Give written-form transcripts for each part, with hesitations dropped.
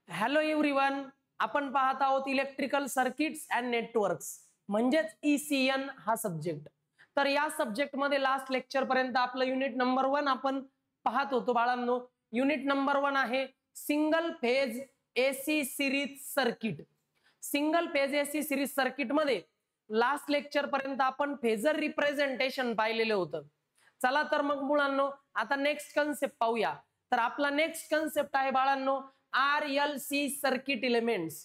Hello everyone, आपण पाहत आहोत इलेक्ट्रिकल सर्किट्स अँड नेटवर्क्स म्हणजेच ECN हा सब्जेक्ट. तर या सब्जेक्ट मध्ये लास्ट लेक्चर पर्यंत आपलं युनिट नंबर 1 आपण पाहत होतो बाळांनो. युनिट नंबर 1 आहे single phase AC series circuit. Single phase AC series circuit मध्ये लास्ट लेक्चर पर्यंत आपण फेजर रिप्रेझेंटेशन पाहिलेलं होतं. चला तर मग मुलांनो आता नेक्स्ट कन्सेप्ट पाहूया. तर आपला नेक्स्ट कन्सेप्ट आहे बाळांनो RLC सर्किट एलिमेंट्स.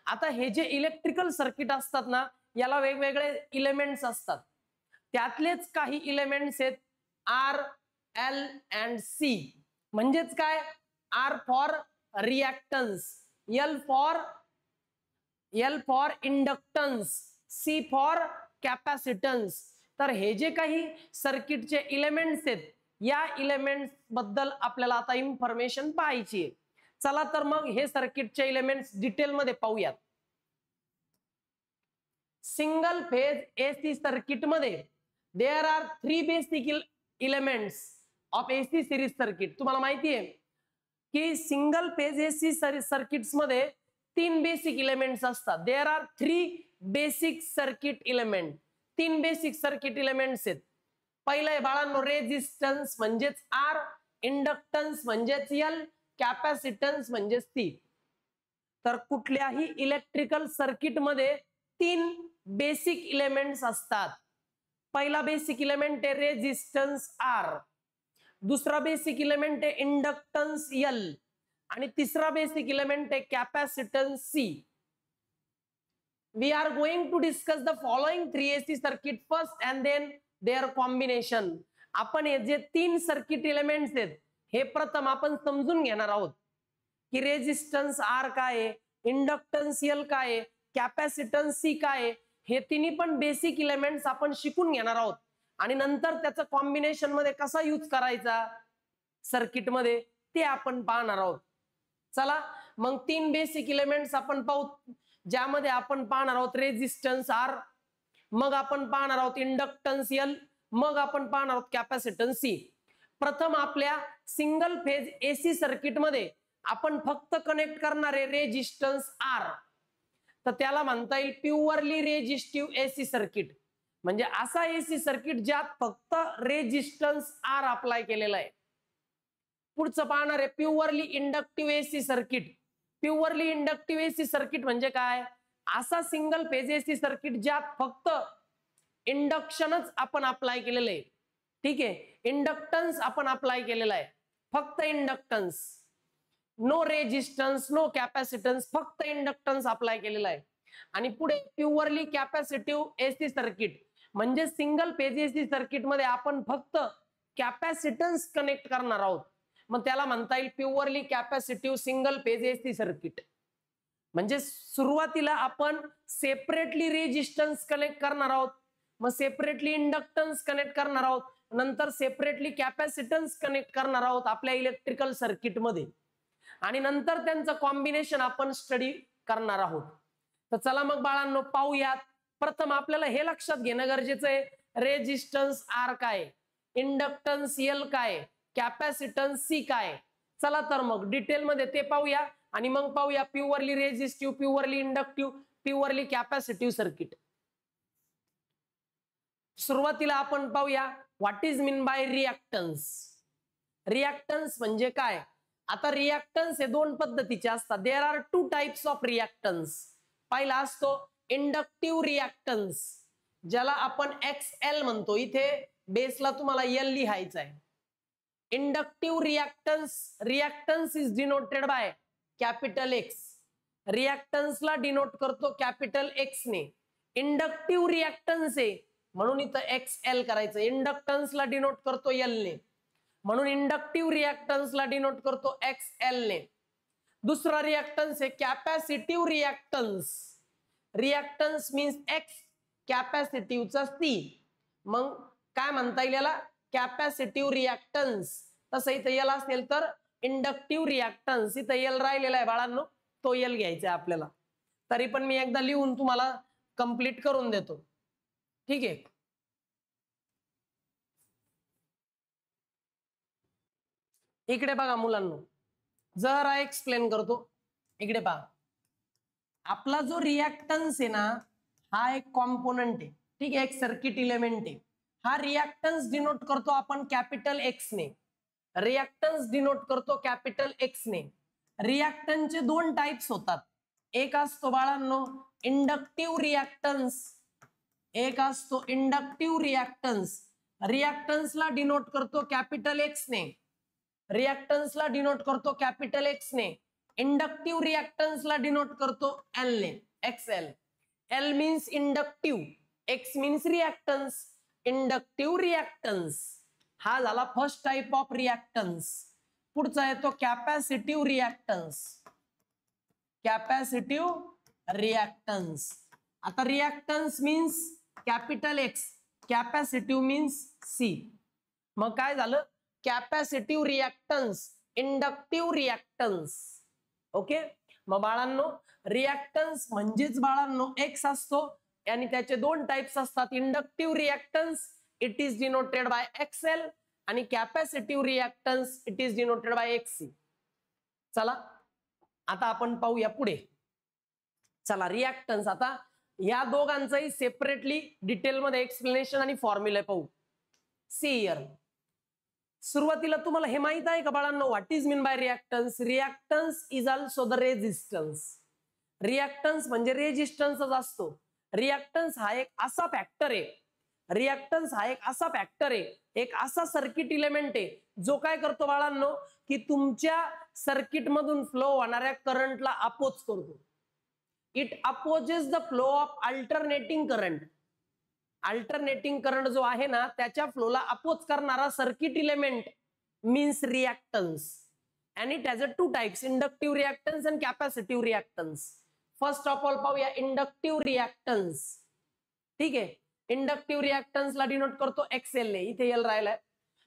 आता हे जे इलेक्ट्रिकल सर्किट असतात ना, याला वेगवेगळे एलिमेंट्स असतात. त्यातलेच काही एलिमेंट्स आहेत R, L and C. म्हणजेच काय, R for reactance, L for inductance, C for capacitance. तर हे जे काही सर्किटचे एलिमेंट्स आहेत, या एलिमेंट्स बद्दल आपल्याला आता इन्फॉर्मेशन पाहायची आहे. चला तर मग हे सर्किटचे एलिमेंट्स डिटेल मध्ये पाहूयात. सिंगल फेज AC सर्किट मध्ये there are 3 basic elements of AC series circuit. तुम्हाला माहिती आहे की सिंगल फेज AC सर्किट्स मध्ये 3 बेसिक एलिमेंट्स असतात. There are 3 basic circuit element. 3 basic circuit elements आहेत. पहिलं आहे बाळांनो रेजिस्टन्स म्हणजेच R, इंडक्टन्स म्हणजेच L, कॅपॅसिटन्स म्हणजे C. तर कुठल्याही इलेक्ट्रिकल सर्किट मध्ये 3 बेसिक एलिमेंट्स असतात. पहिला बेसिक एलिमेंट आहे रेजिस्टन्स R, दुसरा बेसिक एलिमेंट आहे इंडक्टन्स L आणि तिसरा बेसिक एलिमेंट आहे capacitance C. We are going to discuss the following 3 AC circuit first and then their combination. आपण हे जे 3 सर्किट एलिमेंट्स आहेत हे प्रथम आपण समजून घेणार आहोत की रेजिस्टन्स R काय आहे, इंडक्टन्स L काय आहे, कॅपॅसिटन्स C काय आहे. हे तिन्ही पण बेसिक एलिमेंट्स आपण शिकून घेणार आहोत आणि नंतर त्याचं कॉम्बिनेशन मध्ये कसा यूज करायचा सर्किट मध्ये ते आपण पाहणार आहोत. चला मग 3 बेसिक एलिमेंट्स आपण पाहू, ज्यामध्ये आपण पाहणार आहोत रेजिस्टन्स R, मग आपण पाहणार आहोत इंडक्टन्स L, मग आपण पाहणार आहोत कॅपॅसिटन्स C. प्रथम आपल्या सिंगल फेज AC सर्किट मध्ये आपण फक्त कनेक्ट करणारे रेजिस्टन्स R, तर त्याला म्हणता येईल प्युअरली रेजिस्टिव्ह AC सर्किट. म्हणजे असा AC सर्किट ज्यात फक्त रेजिस्टन्स R अप्लाय केलेला आहे. पुढचं पाहणार आहे purely inductive AC circuit. Purely inductive AC circuit म्हणजे काय, असा सिंगल फेज AC सर्किट ज्यात फक्त इंडक्शनच आपण अप्लाय केलेलं आहे. ठीक आहे, इंडक्टन्स आपण अप्लाय केलेला आहे, फक्त inductance, no resistance, no capacitance, फक्त इंडक्टन्स अप्लाय केलेला आहे. आणि पुढे प्युअरली कॅपॅसिटिव्ह AC सर्किट म्हणजे सिंगल फेज AC सर्किट मध्ये आपण फक्त कॅपॅसिटन्स कनेक्ट करणार आहोत, मग त्याला म्हणता येईल purely capacitive single phase AC circuit. म्हणजे सुरुवातीला आपण सेपरेटली रेजिस्टन्स कनेक्ट करणार आहोत, मग सेपरेटली इंडक्टन्स कनेक्ट करणार आहोत, नंतर सेपरेटली कॅपॅसिटन्स कनेक्ट करणार आहोत आपल्या इलेक्ट्रिकल सर्किट मध्ये आणि नंतर त्यांचं कॉम्बिनेशन आपण स्टडी करणार आहोत. तर चला मग बाळांनो पाहूयात. प्रथम आपल्याला हे लक्षात घेणं गरजेचं आहे रेजिस्टन्स R काय, इंडक्टन्स L काय, कॅपॅसिटन्स C काय. चला तर मग डिटेल मध्ये ते पाहूया आणि मग पाहूया purely resistive, purely inductive, purely capacitive circuit. सुरुवातीला आपण पाहूया what is mean by reactance. Reactance म्हणजे काय. आता रिएक्टन्स हे 2 पद्धतीचे असतात. There are 2 types of reactance. पहिला असतो इंडक्टिव्ह रिएक्टन्स, ज्याला आपण XL म्हणतो. इथे बेसला तुम्हाला L लिहायचा आहे. Inductive reactance, reactance is denoted by capital X. रिएक्टन्सला डिनोट करतो कॅपिटल X ने. इंडक्टिव्ह रिएक्टन्स आहे म्हणून इथं XL करायचं. इंडक्टन्सला डिनोट करतो L ने म्हणून इंडक्टिव्ह रिएक्टन्सला डिनोट करतो XL ने. दुसरा रिएक्टन्स आहे capacitive reactance. Reactance means X, कॅपॅसिटिव्हचा C. मग काय म्हणता येईल याला, कॅपॅसिटिव्ह रिएक्टन्स. तसं इथं L असेल तर इंडक्टिव्ह रिएक्टन्स. इथं L राहिलेला आहे बाळांनो, तो L घ्यायचा आहे आपल्याला. तरी पण मी एकदा लिहून तुम्हाला कंप्लीट करून देतो. ठीक आहे, इकडे बघा मुलांनो, जरा एक्सप्लेन करतो. इकडे पहा, आपला जो रिएक्टन्स आहे ना हा एक कॉम्पोनंट आहे, ठीक आहे, एक सर्किट इलेमेंट आहे. हा रिएक्टन्स डिनोट करतो आपण कॅपिटल एक्स ने. रिएक्टन्स डिनोट करतो कॅपिटल एक्स ने. रिएक्टन्सचे दोन टाइप्स होतात. एक असतो बाळांनो इंडक्टिव्ह रिएक्टन्स, एक असतो इंडक्टिव्ह रिएक्टन्स. रिएक्टन्सला डिनोट करतो कॅपिटल एक्स ने. रिएक्टन्सला डिनोट करतो कॅपिटल एक्स ने. इंडक्टिव्ह रिएक्टन्सला डिनोट करतो एल ने, XL. L means inductive, X means reactance. Inductive reactance हा झाला फर्स्ट टाइप ऑफ रिएक्टन्स. पुढचा येतो कॅपॅसिटिव्ह रिएक्टन्स. Capacitive reactance. आता reactance means capital X, capacitive means C. मग काय झालं, capacitive reactance, inductive reactance. Okay, मग बाळांनो रिएक्टन्स म्हणजेच बाळांनो एक्स असतो आणि त्याचे दोन टाइप्स असतात. Inductive reactance it is denoted by XL आणि capacitive reactance it is denoted by XC. चला आता आपण पाहूया पुढे. चला रिएक्टन्स, आता या दोघांचंही सेपरेटली डिटेलमध्ये एक्सप्लेनेशन आणि फॉर्म्युला पाहू. सी हियर, सुरुवातीला तुम्हाला हे माहित आहे का बाळांनो what is mean by reactance? Reactance is also the resistance. Reactance म्हणजे रेजिस्टन्सच असतो. रिएक्टन्स हा एक असा फॅक्टर आहे, रिएक्टन्स हा एक असा फॅक्टर आहे, एक असा सर्किट इलेमेंट आहे जो काय करतो बाळांनो की तुमच्या सर्किट मधून फ्लो होणाऱ्या करंटला अपोज करतो. It opposes the flow of alternating current. Alternating current जो आहे ना त्याच्या फ्लोला अपोज करणारा circuit element means reactance. and it has a two types, inductive reactance and capacitive reactance. First of all पाहूया inductive reactance. ठीक आहे, inductive reactance ला denote करतो XL ने, इथे L राहिलाय.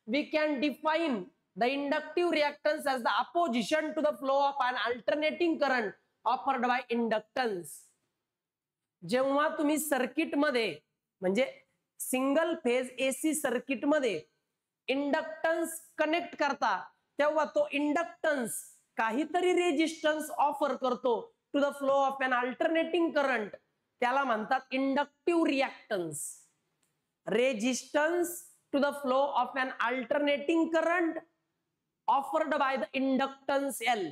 We can define the inductive reactance as the opposition to the flow of an alternating current offered by inductance. जेव्हा तुम्ही सर्किट मध्ये म्हणजे सिंगल फेज AC सर्किट मध्ये इंडक्टन्स कनेक्ट करता तेव्हा तो इंडक्टन्स काहीतरी रेजिस्टन्स ऑफर करतो to the flow of an alternating current, त्याला म्हणतात inductive reactance. Resistance to the flow of an alternating current offered by the inductance L.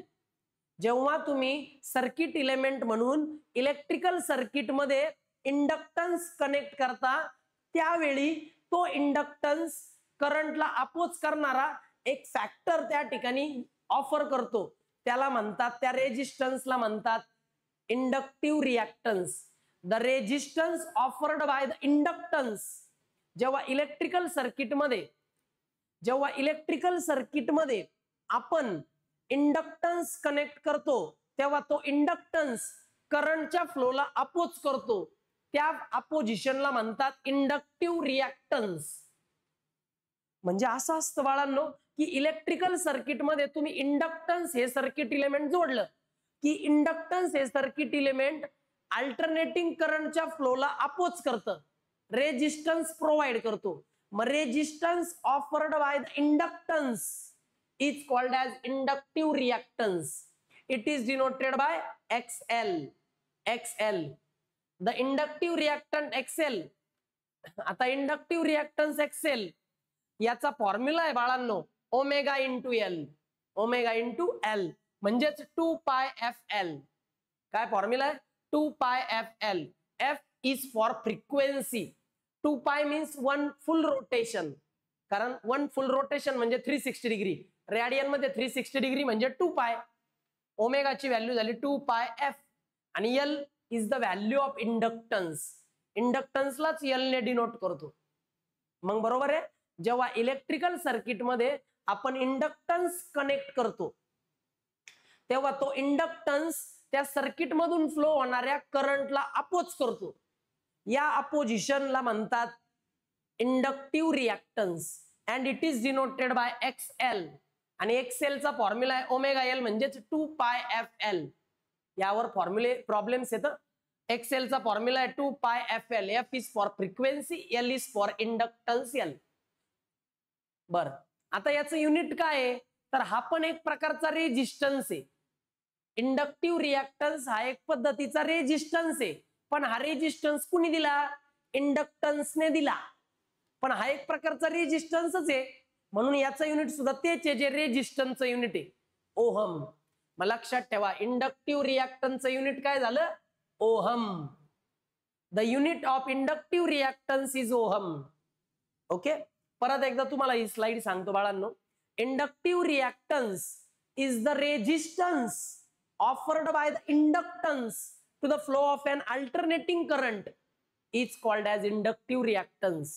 जेव्हा तुम्ही सर्किट इलेमेंट म्हणून इलेक्ट्रिकल सर्किट मध्ये इंडक्टन्स कनेक्ट करता त्यावेळी तो इंडक्टन्स करंटला अपोज करणारा एक फॅक्टर त्या ठिकाणी ऑफर करतो, त्याला म्हणतात, त्या रेजिस्टन्सला म्हणतात inductive reactance. The resistance offered by the inductance. जेव्हा इलेक्ट्रिकल सर्किटमध्ये आपण इंडक्टन्स कनेक्ट करतो तेव्हा तो इंडक्टन्स करंटच्या फ्लोला अपोज करतो, त्या अपोजिशनला म्हणतात इंडक्टिव्ह रिएक्टन्स. म्हणजे असं असतं बाळांनो की इलेक्ट्रिकल सर्किट मध्ये तुम्ही इंडक्टन्स हे सर्किट इलेमेंट जोडलं की इंडक्टन्स हे सर्किट इलेमेंट अल्टरनेटिंग करंटच्या फ्लोला अपोज करतं, रेजिस्टन्स प्रोव्हाइड करतो. मग resistance offered by the inductance is called as inductive reactance. It is denoted by XL. The inductive reactant XL. आता इंडक्टिव्ह रिएक्टन्स XL याचा फॉर्म्युला आहे बाळांनो omega into L. Omega into L म्हणजेच 2πfL. काय formula आहे? 2πfL. F is for frequency. 2π means one full rotation, कारण one full rotation म्हणजे 360 degree. Radian मध्ये 360 डिग्री म्हणजे 2π. ओमेगाची व्हॅल्यू झाली 2πf आणि L is the value of inductance. इंडक्टन्सलाच L ने डिनोट करतो. मग बरोबर आहे, जेव्हा इलेक्ट्रिकल सर्किट मध्ये आपण इंडक्टन्स कनेक्ट करतो तेव्हा तो इंडक्टन्स त्या सर्किट मधून फ्लो होणाऱ्या करंटला अपोज करतो, या अपोजिशनला म्हणतात inductive reactance and it is denoted by XL. आणि XL चा फॉर्म्युला आहे ओमेगा L म्हणजेच 2πfL. यावर फॉर्म्युले प्रॉब्लेम्स येतं. XL चा फॉर्म्युला आहे 2πfL. F is for frequency, L is for inductance L. बर, आता याचं युनिट काय आहे तर हा पण एक प्रकारचा रेजिस्टन्स आहे. इंडक्टिव्ह रिॲक्टन्स हा एक पद्धतीचा रेजिस्टन्स आहे, पण हा रेजिस्टन्स कुणी दिला? इंडक्टन्सने दिला. पण हा एक प्रकारचा रेजिस्टन्सच आहे, म्हणून याचं युनिट सुद्धा तेच आहे जे रेजिस्टन्सचं युनिट आहे, ओहम. मग लक्षात ठेवा, इंडक्टिव्ह रिॲक्टन्सचं युनिट काय झालं? Ohm. The unit of inductive reactance is ohm. Okay, परत एकदा तुम्हाला ही स्लाइड सांगतो बाळांनो. Inductive reactance is the resistance offered by the inductance to the flow of an alternating current is called as inductive reactance.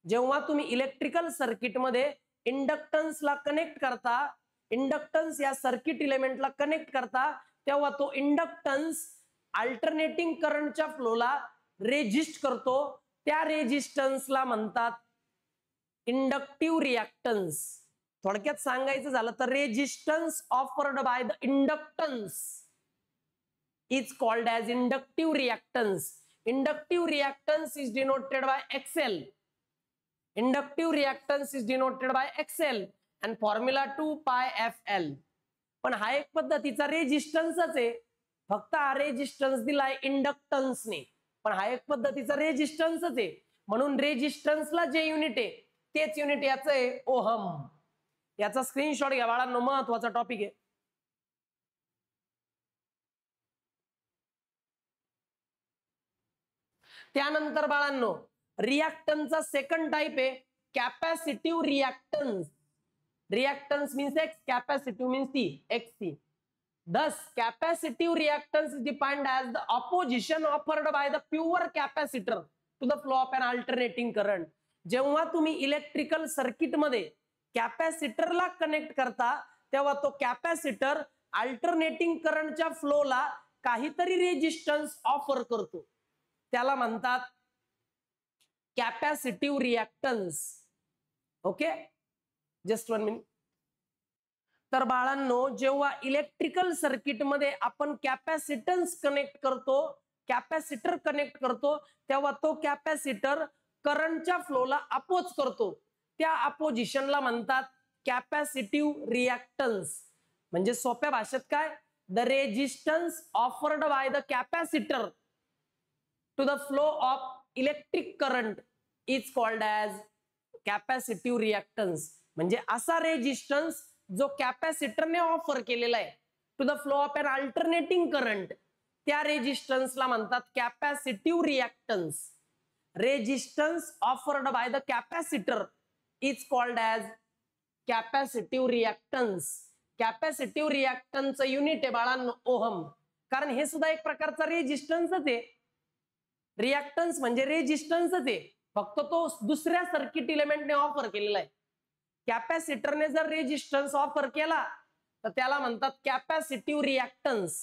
जेव्हा तुम्ही electrical circuit मध्ये इंडक्टन्सला connect करता, inductance या सर्किट इलेमेंटला कनेक्ट करता, तेव्हा तो इंडक्टन्स अल्टरनेटिंग करंटच्या फ्लोला रेजिस्ट करतो. त्या रेजिस्टन्सला म्हणतात इंडक्टिव्ह रिॲक्टन्स. थोडक्यात सांगायचं झालं तर resistance offered by the inductance is called as inductive reactance. Inductive reactance is denoted by XL. Inductive reactance is denoted by XL and formula 2πfL. पण हा एक पद्धतीचा रेजिस्टन्सच आहे, फक्त हा रेजिस्टन्स दिलाय इंडक्टन्सने, पण हा एक पद्धतीचा रेजिस्टन्सच आहे, म्हणून रेजिस्टन्सला जे युनिट आहे तेच युनिट याचं आहे, ओहम. याचा स्क्रीनशॉट घ्या बाळांनो, महत्वाचा टॉपिक आहे. त्यानंतर बाळांनो रिॲक्टन्सचा सेकंड टाइप आहे capacitive reactance. Reactance means x, capacitive means T, XC. Thus, capacitive reactance is defined as the opposition offered by the pure capacitor to the flow of an alternating current. जेव्हा तुम्ही electrical circuit मध्ये कॅपॅसिटरला connect करता, तेव्हा तो capacitor alternating करंटच्या फ्लोला काहीतरी resistance offer करतो, त्याला म्हणतात capacitive reactance. Okay, just 1 minute. तर बाळांनो जेव्हा इलेक्ट्रिकल सर्किट मध्ये आपण कॅपॅसिटन्स कनेक्ट करतो, कॅपॅसिटर कनेक्ट करतो, तेव्हा तो कॅपॅसिटर करंटच्या फ्लोला अपोज करतो, त्या अपोजिशनला म्हणतात कॅपॅसिटिव्ह रिॲक्टन्स. म्हणजे सोप्या भाषेत काय, the resistance offered by the capacitor to the flow of electric current is called as capacitive reactance. म्हणजे असा रेजिस्टन्स जो कॅपॅसिटरने ऑफर केलेला आहे to the flow of an alternating current, त्या रेजिस्टन्सला म्हणतात capacitive reactance. Resistance offered by the capacitor is called as capacitive reactance. Capacitive रिॲक्टन्सचं युनिट आहे बाळांनो ओहम, कारण हे सुद्धा एक प्रकारचा रेजिस्टन्सच आहे. रिॲक्टन्स म्हणजे रेजिस्टन्सच आहे, फक्त तो दुसऱ्या सर्किट इलेमेंटने ऑफर केलेला आहे. कॅपॅसिटरने जर रेजिस्टन्स ऑफर केला तर त्याला म्हणतात कॅपॅसिटिव्ह रिॲक्टन्स,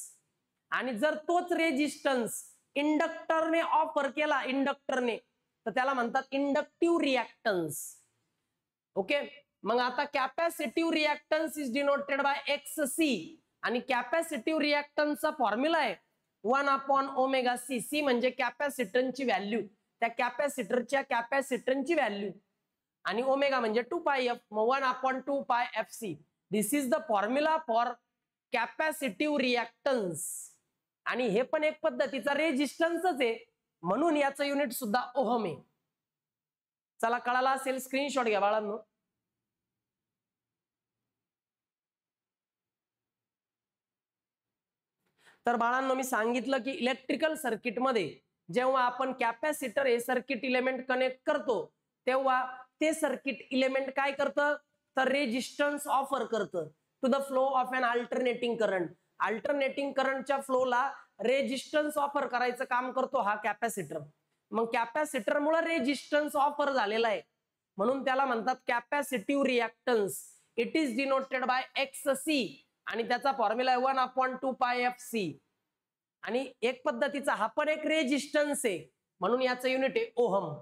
आणि जर तोच रेजिस्टन्स इंडक्टरने ऑफर केला, इंडक्टरने, तर त्याला म्हणतात इंडक्टिव्ह रिॲक्टन्स. ओके, मग आता capacitive reactance is denoted bye XC, आणि कॅपॅसिटिव्ह रिॲक्टन्सचा फॉर्म्युला आहे 1/ωc. C म्हणजे कॅपॅसिटन्सची व्हॅल्यू, त्या कॅपॅसिटरच्या कॅपॅसिटन्सची व्हॅल्यू, आणि ओमेगा म्हणजे 2πf, 1/2πfc. This is the formula for capacitive reactance. आणि हे पण एक पद्धतीचा रेजिस्टन्सच आहे, म्हणून याचं युनिट सुद्धा ओहम आहे. चला, कळाला असेल, स्क्रीनशॉट घ्या बाळांनो. तर बाळांनो मी सांगितलं की इलेक्ट्रिकल सर्किट मध्ये जेव्हा आपण कॅपॅसिटर हे सर्किट इलेमेंट कनेक्ट करतो, तेव्हा ते सर्किट इलेमेंट काय करतं, तर रेजिस्टन्स ऑफर करतं to the flow of an alternating current. Alternating करंटच्या फ्लोला रेजिस्टन्स ऑफर करायचं काम करतो हा कॅपॅसिटर. मग कॅपॅसिटर मुळे रेजिस्टन्स ऑफर झालेला आहे, म्हणून त्याला म्हणतात capacitive reactance. It is denoted bye XC, आणि त्याचा फॉर्म्युला आहे 1/2πfc. आणि एक पद्धतीचा हा पण एक रेजिस्टन्स आहे, म्हणून याचं युनिट आहे ओहम.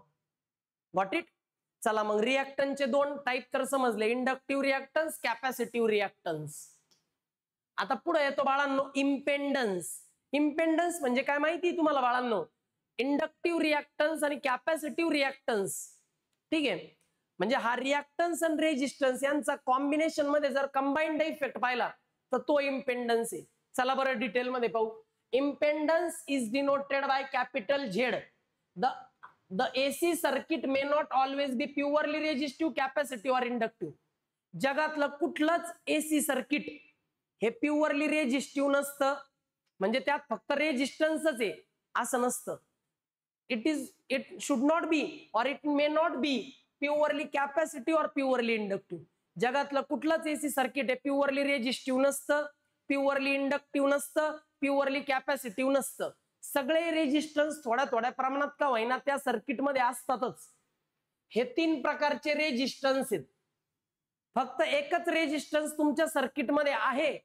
Got it? चला, मग रिॲक्टन्सचे दोन टाइप तर समजले, इंडक्टिव्ह रिॲक्टन्स, कॅपॅसिटिव्ह रिॲक्टन्स. आता पुढे येतो बाळांनो इम्पेंडन्स. इम्पेंडन्स म्हणजे काय माहिती तुम्हाला बाळांनो? इंडक्टिव्ह रिॲक्टन्स आणि कॅपॅसिटिव्ह रिॲक्टन्स. ठीक आहे, म्हणजे हा रिॲक्टन्स आणि रेजिस्टन्स यांचा कॉम्बिनेशन मध्ये जर कंबाइंड इफेक्ट पाहिला तर तो इम्पेंडन्स आहे. चला बरं डिटेल मध्ये पाहू. Impedance is denoted by capital Z. The AC circuit may not always be purely resistive, capacitive or inductive. जगातलं कुठलंच एसी सर्किट हे प्युअरली रेजिस्टिव्ह नसतं, म्हणजे त्यात फक्त रेजिस्टन्सच आहे असं नसतं. इट शुड नॉट बी और it may not be purely capacitive और प्युअरली इंडक्टिव्ह. जगातलं कुठलंच एसी सर्किट हे प्युअरली रेजिस्टिव्ह नसतं, प्युअरली इंडक्टिव्ह नसतं, प्युअरली कॅपॅसिटिव्ह नसतं. सगळे रेजिस्टन्स थोड्या थोड्या प्रमाणात का होईना त्या सर्किटमध्ये असतातच. हे 3 प्रकारचे रेजिस्टन्स आहेत. फक्त एकच रेजिस्टन्स तुमच्या सर्किटमध्ये आहे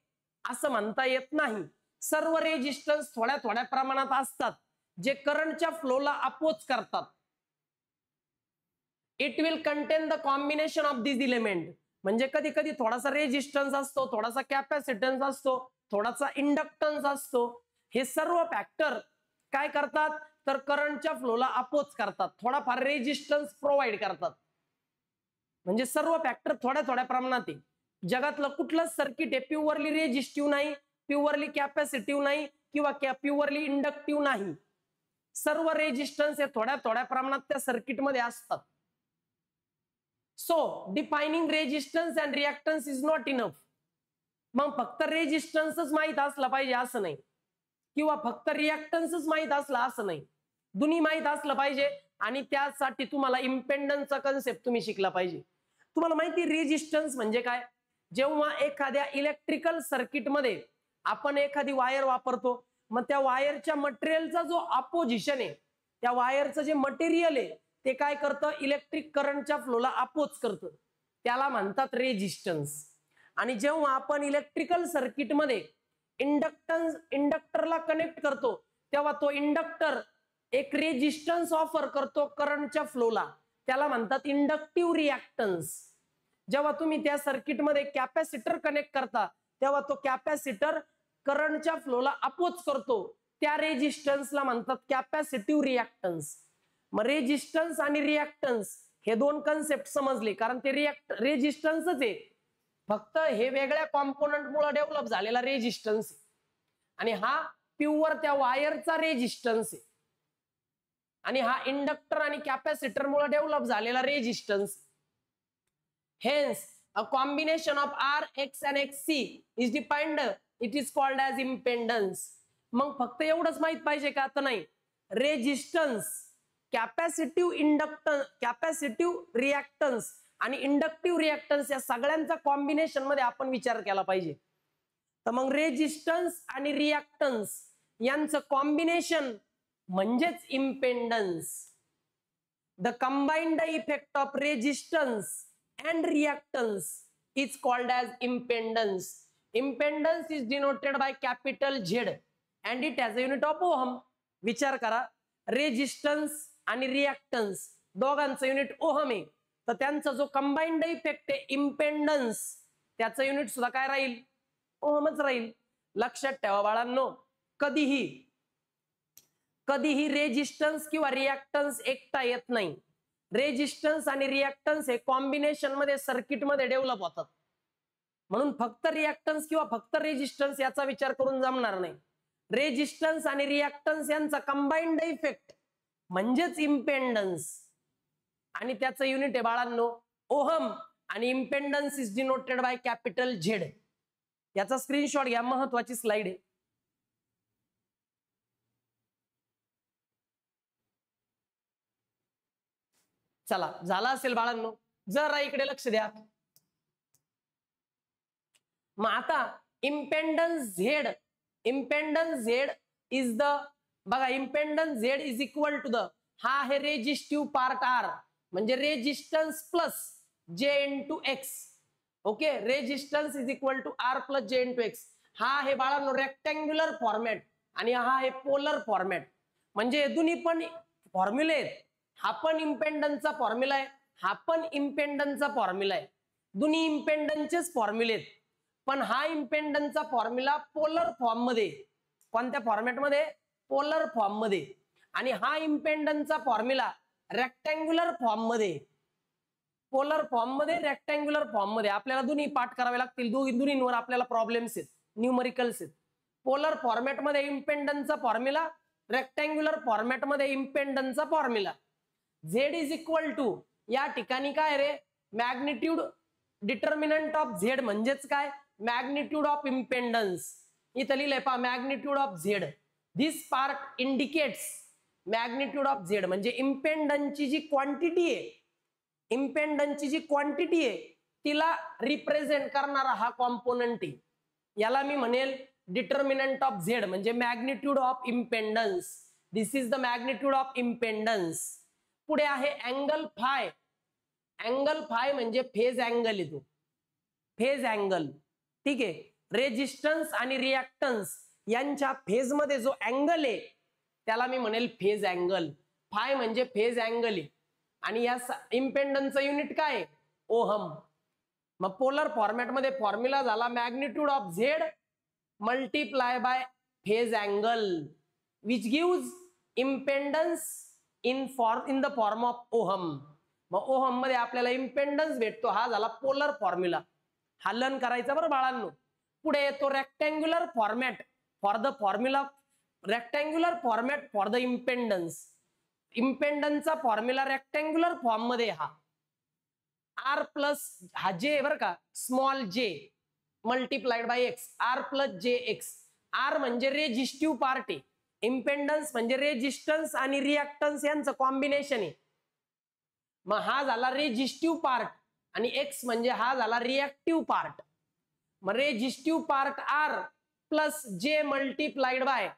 असं म्हणता येत नाही. सर्व रेजिस्टन्स थोड्या थोड्या प्रमाणात असतात जे करंटच्या फ्लोला अपोज करतात. It will content the combination of this element. म्हणजे कधी कधी थोडासा रेजिस्टन्स असतो, थोडासा कॅपॅसिटन्स असतो, थोडासा इंडक्टन्स असतो. हे सर्व फॅक्टर काय करतात तर करंटच्या फ्लोला अपोज करतात, थोडाफार रेजिस्टन्स प्रोव्हाइड करतात. म्हणजे सर्व फॅक्टर थोड्या थोड्या प्रमाणात आहे. जगातलं कुठलंच सर्किट हे प्युअरली रेजिस्टिव्ह नाही, प्युअरली कॅपॅसिटिव्ह नाही किंवा प्युअरली इंडक्टिव्ह नाही. सर्व रेजिस्टन्स हे थोड्या थोड्या प्रमाणात त्या सर्किटमध्ये असतात. So defining resistance and reactance is not enough. मग फक्त रेजिस्टन्सच माहित असला पाहिजे असं नाही, किंवा फक्त रिएक्टन्सच माहित असला असं नाही. दोन्ही माहित असलं पाहिजे आणि त्यासाठी तुम्हाला इम्पेडन्सचा कन्सेप्ट तुम्ही शिकला पाहिजे. तुम्हाला माहिती रेजिस्टन्स म्हणजे काय? जेव्हा एखाद्या इलेक्ट्रिकल सर्किटमध्ये आपण एखादी वायर वापरतो, मग त्या वायरच्या मटेरियलचा जो अपोजिशन आहे, त्या वायरचं जे मटेरियल आहे ते काय करतं, इलेक्ट्रिक करंटच्या फ्लोला अपोज करतं, त्याला म्हणतात रेजिस्टन्स. आणि जेव्हा आपण इलेक्ट्रिकल सर्किटमध्ये इंडक्टरला कनेक्ट करतो तेव्हा तो इंडक्टर एक रेजिस्टन्स ऑफर करतो करंटच्या फ्लोला, त्याला म्हणतात इंडक्टिव्ह रिएक्टन्स. जेव्हा तुम्ही त्या सर्किटमध्ये कॅपॅसिटर कनेक्ट करता तेव्हा तो कॅपॅसिटर करंटच्या फ्लोला अपोज करतो, त्या रेजिस्टन्सला म्हणतात कॅपॅसिटिव्ह रिएक्टन्स. मग रेजिस्टन्स आणि रिएक्टन्स हे 2 कन्सेप्ट समजले, कारण ते रेजिस्टन्सच आहे, फक्त हे वेगळ्या कॉम्पोनंट मुळे डेव्हलप झालेला रेजिस्टन्स, आणि हा प्युअर त्या वायरचा रेजिस्टन्स आहे, आणि हा इंडक्टर आणि कॅपॅसिटर मुळे डेव्हलप झालेला resistance. Hence a combination of R, X and XC is defined, it is called as impedance. मग फक्त एवढंच माहित पाहिजे का? आता नाही. Resistance, capacitive inductance, capacitive reactance आणि इंडक्टिव्ह रिएक्टन्स या सगळ्यांचा कॉम्बिनेशन मध्ये आपण विचार केला पाहिजे. तर मग रेजिस्टन्स आणि रिएक्टन्स यांचं कॉम्बिनेशन म्हणजेच impedance. The combined effect of resistance and reactance is called as impedance. Impedance is denoted by capital Z and it has a unit of ohm. विचार करा, रेजिस्टन्स आणि रिएक्टन्स दोघांचं युनिट ओहम आहे, तर त्यांचा जो कंबाइंड इफेक्ट आहे impedance, त्याचं युनिट सुद्धा काय राहील? ओहमच राहील. लक्षात ठेवा बाळांनो, कधीही रेजिस्टन्स किंवा रिएक्टन्स एकटा येत नाही. रेजिस्टन्स आणि रिएक्टन्स हे कॉम्बिनेशन मध्ये सर्किट मध्ये डेव्हलप होतात. म्हणून फक्त रिएक्टन्स किंवा फक्त रेजिस्टन्स याचा विचार करून जमणार नाही. रेजिस्टन्स आणि रिएक्टन्स यांचा कंबाइंड इफेक्ट म्हणजेच इम्पेडन्स, आणि त्याचं युनिट आहे बाळांनो ओहम, आणि impedance is denoted by capital Z. याचा स्क्रीनशॉट घ्या, महत्वाची स्लाइड आहे. चला, झाला असेल बाळांनो, जरा इकडे लक्ष द्या. मग आता impedance Z, impedance Z is the, बघा impedance Z is equal to the, हा आहे रेजिस्टिव्ह पार्ट आर, म्हणजे resistance plus J into X. Okay, resistance is equal to R plus J into X. हा आहे बाळांनो रेक्टँग्युलर फॉर्मॅट आणि हा आहे पोलर फॉर्मॅट. म्हणजे दोन्ही पण फॉर्म्युले आहेत. हा पण इम्पेडन्सचा फॉर्म्युला आहे, हा पण इम्पेडन्सचा फॉर्म्युला आहे. दोन्ही इम्पेडन्सचेच फॉर्म्युले आहेत, पण हा इम्पेडन्सचा फॉर्म्युला पोलर फॉर्म मध्ये. कोणत्या फॉर्मॅट मध्ये? पोलर फॉर्म मध्ये. आणि हा इम्पेडन्सचा फॉर्म्युला रेक्टँग्युलर फॉर्म मध्ये. पोलर फॉर्म मध्ये, रेक्टँग्युलर फॉर्म मध्ये. आपल्याला दोन्ही पाठ करावे लागतील, दोन्हींवर आपल्याला प्रॉब्लेम्स आहेत, न्यूमरिकल्स आहेत. पोलर फॉर्मॅट मध्ये इम्पेंडन्सचा फॉर्म्युला, रेक्टँग्युलर फॉर्मॅट मध्ये इम्पेंडन्सचा formula. Z is equal to, या ठिकाणी काय रे, मॅग्निट्यूड डिटर्मिनंट ऑफ झेड म्हणजेच काय, मॅग्निट्यूड ऑफ इम्पेंडन्स. इथं लिहिलंय पहा, magnitude of Z. This part indicates magnitude of Z म्हणजे इम्पेंडन्सची जी क्वांटिटी आहे, इम्पेंडन्सची जी क्वांटिटी आहे तिला रिप्रेझेंट करणारा हा कॉम्पोनंट आहे. याला मी म्हणेल डिटर्मिनंट ऑफ झेड म्हणजे magnitude of impedance. This is the magnitude of impedance. पुढे आहे अँगल फाय. अँगल फाय म्हणजे फेज अँगल येतो, फेज अँगल. ठीक आहे. रेजिस्टन्स आणि रिॲक्टन्स यांच्या फेज मध्ये जो अँगल आहे त्याला मी म्हणेल फेज अँगल. फाय म्हणजे फेज अँगल आहे. आणि या इम्पेंडन्सचं युनिट काय आहे, ओहम. मग पोलर फॉर्मॅट मध्ये फॉर्म्युला झाला magnitude of Z multiply by phase angle which gives impedance in the form of ohm. मग ओहम मध्ये आपल्याला इम्पेंडन्स भेटतो. हा झाला पोलर फॉर्म्युला. हा लर्न करायचा बरं बाळांनो. पुढे येतो rectangular format for the formula, rectangular format for the impedance. इम्पेंडन्सचा फॉर्म्युला रेक्टँग्युलर फॉर्म मध्ये हा आर प्लस हा जे बर का, small j multiplied by X, R plus j X. R म्हणजे रेजिस्टिव्ह पार्ट आहे, इम्पेंडन्स म्हणजे रेजिस्टन्स आणि रिॲक्टन्स यांचं कॉम्बिनेशन आहे. मग हा झाला रेजिस्टिव्ह पार्ट आणि एक्स म्हणजे हा झाला रिॲक्टिव्ह पार्ट. मग resistive part R plus J multiplied by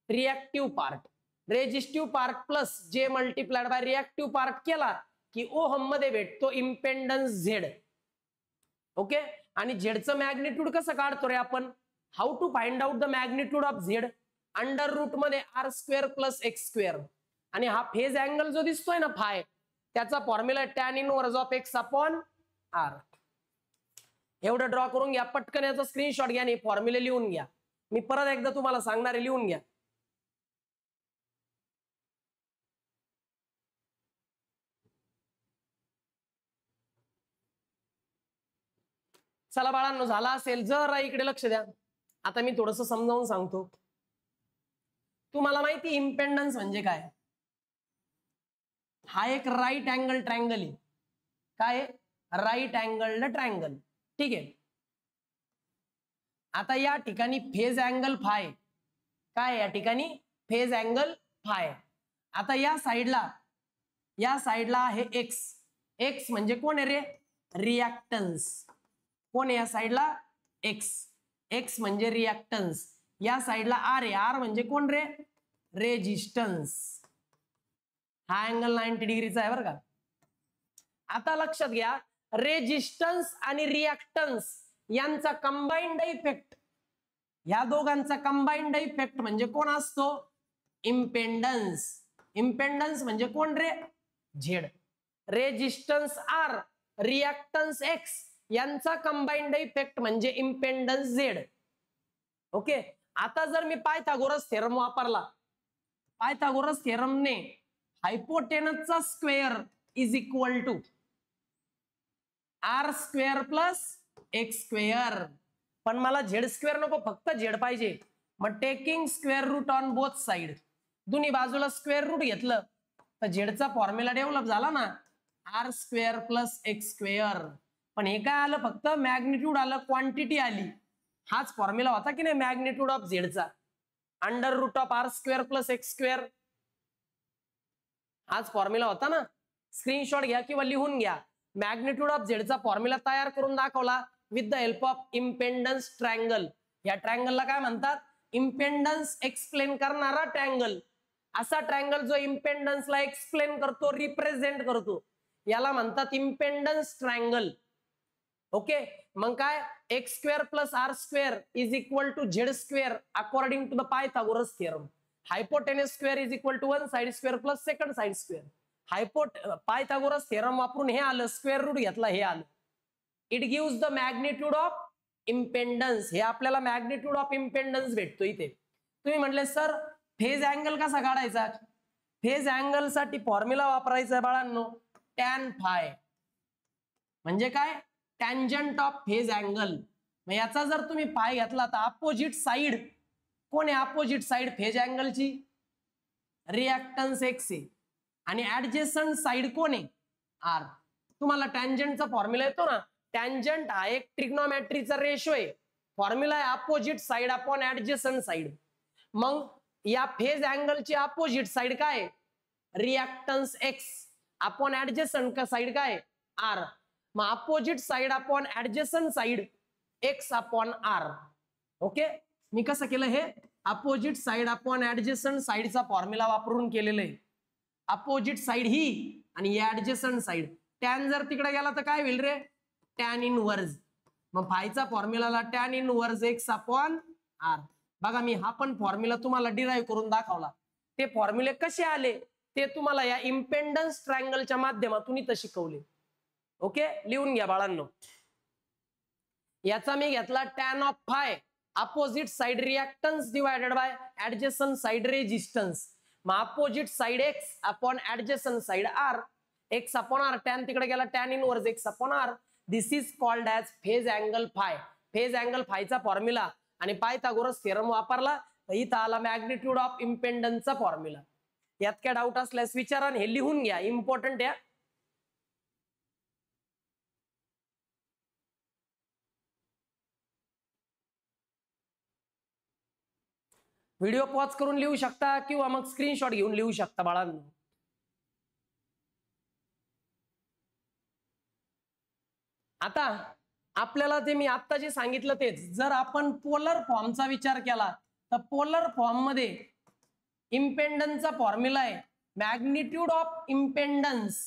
reactive part. Resistive part plus J multiplied by reactive part केला की ओहम मध्ये भेटतो इम्पेंडन्स झेड. ओके. आणि झेडचं मॅग्निट्यूड कसं काढतो रे आपण, how to find out the magnitude of Z, under root मध्ये R square plus X square. आणि हा फेज अँगल जो दिसतोय ना फाय, त्याचा formula tan inverse of X upon R. एवढं ड्रॉ करून घ्या पटकन, याचा स्क्रीनशॉट घ्या आणि फॉर्म्युले लिहून घ्या. मी परत एकदा तुम्हाला सांगणार आहे, लिहून घ्या. चला बाळांनो, झाला असेल जरा इकडे लक्ष द्या. आता मी थोडस समजावून सांगतो. तुम्हाला माहिती इम्पेंडन्स म्हणजे काय, हा एक राईट अँगल ट्रायंगल आहे. काय, राईट अँगल ट्रायंगल. ठीक आहे. आता या ठिकाणी फेज अँगल फाय काय, या ठिकाणी फेज अँगल फाय. आता या साइडला आहे एक्स. एक्स म्हणजे कोण आहे रे, रिॲक्टन्स. कोण आहे या साइडला, एक्स. एक्स म्हणजे रिॲक्टन्स. या साइडला आर आहे. आर म्हणजे कोण रे, रेजिस्टन्स. हा अँगल 90 डिग्रीचा आहे बरं का. आता लक्षात घ्या, रेजिस्टन्स आणि रिॲक्टन्स यांचा कंबाइंड इफेक्ट, या दोघांचा कंबाइंड इफेक्ट म्हणजे कोण असतो, इम्पेंडन्स. इम्पेंडन्स म्हणजे कोण रे, Z. Resistance R, reactance X यांचा कंबाइंड इफेक्ट म्हणजे इम्पेंडन्स झेड. ओके. आता जर मी पायथागोरस थेरम वापरला, पायथागोरस थेरमने हायपोटेनसचा square is equal to R square plus X square. पण मला झेड स्क्वेअर नको, फक्त झेड पाहिजे. मग taking square root on both side, दोन्ही बाजूला स्क्वेअर रूट घेतलं तर झेडचा फॉर्म्युला डेव्हलप झाला ना, R square plus X square. पण हे काय आलं, फक्त मॅग्निट्यूड आलं, क्वांटिटी आली. हाच फॉर्म्युला होता की नाही मॅग्निट्यूड ऑफ झेडचा, under root of R square plus X square. हाच फॉर्म्युला होता ना. स्क्रीनशॉट घ्या किंवा लिहून घ्या. मॅग्निट्यूड ऑफ झेडचा फॉर्म्युला तयार करून दाखवला with the help of impedance triangle. या ट्रायंगलला काय म्हणतात, इम्पेंडन्स एक्सप्लेन करणारा ट्रायंगल. असा ट्रायंगल जो इम्पेंडन्सला एक्सप्लेन करतो, रिप्रेझेंट करतो, याला म्हणतात इम्पेंडन्स ट्रायंगल. ओके. मग काय, X square plus R square is equal to Z square according to the Pythagoras theorem. Hypotenuse square is equal to one side square plus second side square. Pythagoras theorem वापरून हे आलं, square root घेतला हे आलं. It gives the magnitude of impedance. हे आपल्याला magnitude of इम्पेंडन्स भेटतो इथे. तुम्ही म्हटले सर फेज अँगल कसा काढायचा, फेज अँगल साठी फॉर्म्युला वापरायचा बाळांनो, टॅन फाय. म्हणजे काय, टँजंट ऑफ फेज अँगल. याचा जर तुम्ही फाय घेतला तर अपोजिट साइड कोण आहे अपोजिट साइड फेज अँगलची? रिॲक्टन्स एक्स आहे आणि ऍडजेसंट साइड कोण आहे? आर. तुम्हाला टँजंटचा फॉर्म्युला येतो ना, टँजंट हा एक ट्रिग्नोमेट्रीचा रेशो आहे. फॉर्म्युला आहे opposite side upon adjacent side. मग या फेज अँगलची अपोजिट साइड काय? रिॲक्टन्स एक्स अपॉन ऍडजेसंट का साइड काय? आर. मग opposite side upon adjacent side X upon R. Okay, मी कसं केलं हे? अपोजिट साइड अपॉन ऍडजेसंट साइडचा फॉर्म्युला वापरून केलेलं आहे. अपोजिट साइड ही आणि ऍडजेसंट साइड. टॅन जर तिकडे गेला तर काय होईल रे? Tan inverse. मग फायचा formula tan inverse X upon R. बघा मी हा पण फॉर्म्युला तुम्हाला डिराईव्ह करून दाखवला. ते फॉर्म्युले कसे आले ते तुम्हाला या इम्पेंडन्स ट्रायंगलच्या माध्यमातून इथं शिकवले. ओके, लिहून घ्या बाळांनो. याचा मी घेतला tan of phi opposite side reactance divided by adjacent side resistance. मग opposite side X upon adjacent side R. X upon R, tan तिकडे गेला tan inverse X upon R. This is called as phase angle phi. Phase angle फायचा formula आणि Pythagoras theorem वापरला तर इथं आला magnitude of इम्पेंडन्सचा formula. यात काय डाऊट असल्यास विचारा, हे लिहून घ्या, इम्पॉर्टंट आहे. व्हिडिओ पॉज करून लिहू शकता किंवा मग स्क्रीनशॉट घेऊन लिहू शकता बाळांनो. आता आपल्याला ते मी आता जे सांगितलं तेच, जर आपण पोलर फॉर्मचा विचार केला तर पोलर फॉर्म मध्ये इम्पेंडन्सचा फॉर्म्युला आहे magnitude of impedance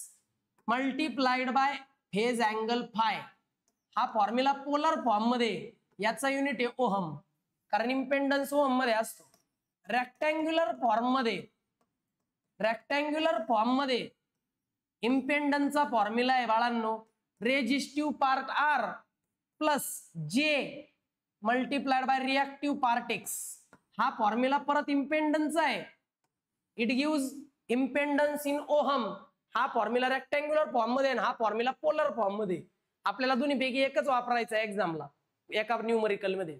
multiplied by phase angle phi. हा फॉर्म्युला पोलर फॉर्म मध्ये, याचा युनिट आहे ओहम, कारण इम्पेंडन्स ओहम मध्ये असतो. रेक्टँग्युलर फॉर्म मध्ये इम्पेंडन्सचा फॉर्म्युला आहे बाळांनो resistive part R plus J multiplied by reactive part X. हा फॉर्म्युला परत इम्पेंडन्सचा आहे. It gives impedance in ohm. हा फॉर्म्युला रेक्टँग्युलर फॉर्म मध्ये आणि हा फॉर्म्युला पोलर फॉर्म मध्ये. आपल्याला दोन्ही पैकी एकच वापरायचा आहे एक्झामला, एका न्यूमरिकल मध्ये.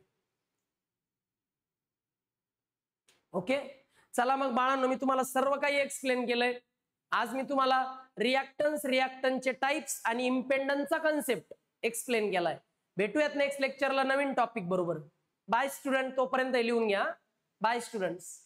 ओके, चला मग बाळांनो, मी तुम्हाला सर्व काही एक्सप्लेन केलंय. आज मी तुम्हाला रिॲक्टन्सचे टाइप्स आणि इम्पेंडन्सचा कन्सेप्ट एक्सप्लेन केलाय. भेटूयात नेक्स्ट लेक्चरला नवीन टॉपिक बरोबर. बाय स्टुडंट, तोपर्यंत लिहून घ्या. Bye students.